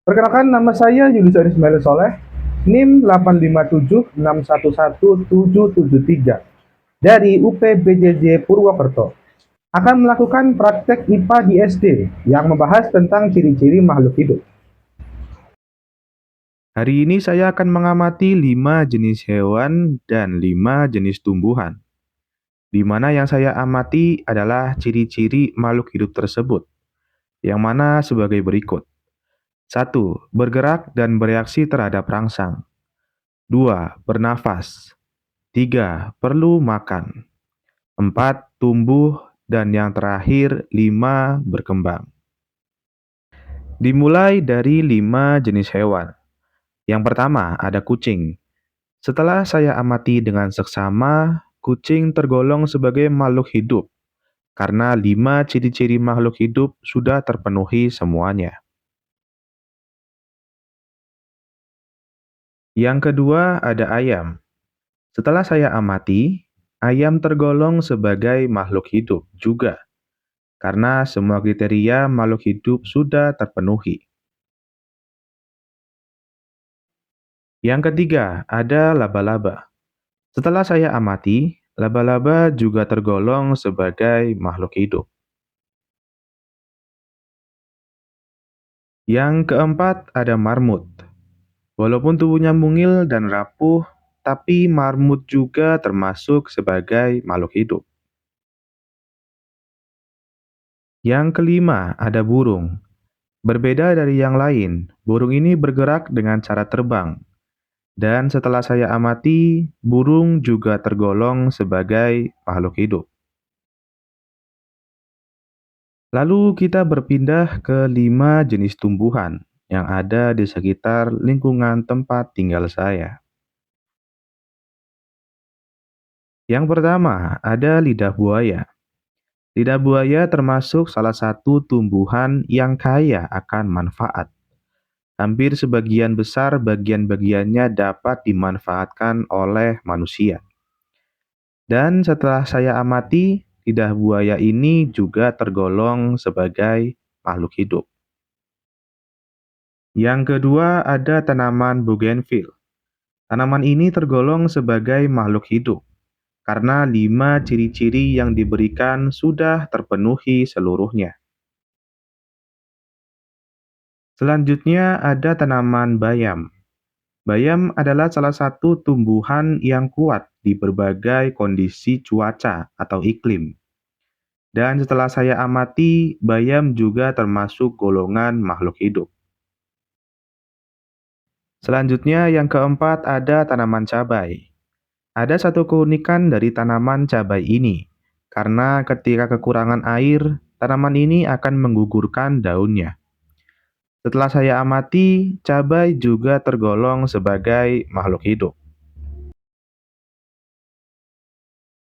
Perkenalkan, nama saya Yudhistira Ismail Soleh, NIM 857611773 dari UPBJJ Purwokerto. Akan melakukan praktek IPA di SD yang membahas tentang ciri-ciri makhluk hidup. Hari ini saya akan mengamati 5 jenis hewan dan 5 jenis tumbuhan, di mana yang saya amati adalah ciri-ciri makhluk hidup tersebut, yang mana sebagai berikut. 1. Bergerak dan bereaksi terhadap rangsang. 2. Bernafas. 3. Perlu makan. 4. Tumbuh. Dan yang terakhir, 5. Berkembang. Dimulai dari 5 jenis hewan. Yang pertama, ada kucing. Setelah saya amati dengan seksama, kucing tergolong sebagai makhluk hidup karena 5 ciri-ciri makhluk hidup sudah terpenuhi semuanya. Yang kedua ada ayam. Setelah saya amati, ayam tergolong sebagai makhluk hidup juga karena semua kriteria makhluk hidup sudah terpenuhi. Yang ketiga ada laba-laba. Setelah saya amati, laba-laba juga tergolong sebagai makhluk hidup. Yang keempat ada marmut. Walaupun tubuhnya mungil dan rapuh, tapi marmut juga termasuk sebagai makhluk hidup. Yang kelima ada burung. Berbeda dari yang lain, burung ini bergerak dengan cara terbang. Dan setelah saya amati, burung juga tergolong sebagai makhluk hidup. Lalu kita berpindah ke 5 jenis tumbuhan yang ada di sekitar lingkungan tempat tinggal saya. Yang pertama, ada lidah buaya. Lidah buaya termasuk salah satu tumbuhan yang kaya akan manfaat. Hampir sebagian besar bagian-bagiannya dapat dimanfaatkan oleh manusia. Dan setelah saya amati, lidah buaya ini juga tergolong sebagai makhluk hidup. Yang kedua ada tanaman bougainville. Tanaman ini tergolong sebagai makhluk hidup karena 5 ciri-ciri yang diberikan sudah terpenuhi seluruhnya. Selanjutnya ada tanaman bayam. Bayam adalah salah satu tumbuhan yang kuat di berbagai kondisi cuaca atau iklim. Dan setelah saya amati, bayam juga termasuk golongan makhluk hidup. Selanjutnya yang keempat ada tanaman cabai. Ada satu keunikan dari tanaman cabai ini, karena ketika kekurangan air, tanaman ini akan menggugurkan daunnya. Setelah saya amati, cabai juga tergolong sebagai makhluk hidup.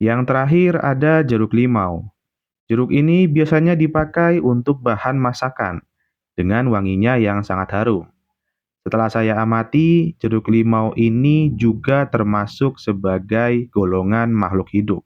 Yang terakhir ada jeruk limau. Jeruk ini biasanya dipakai untuk bahan masakan dengan wanginya yang sangat harum. Setelah saya amati, jeruk limau ini juga termasuk sebagai golongan makhluk hidup.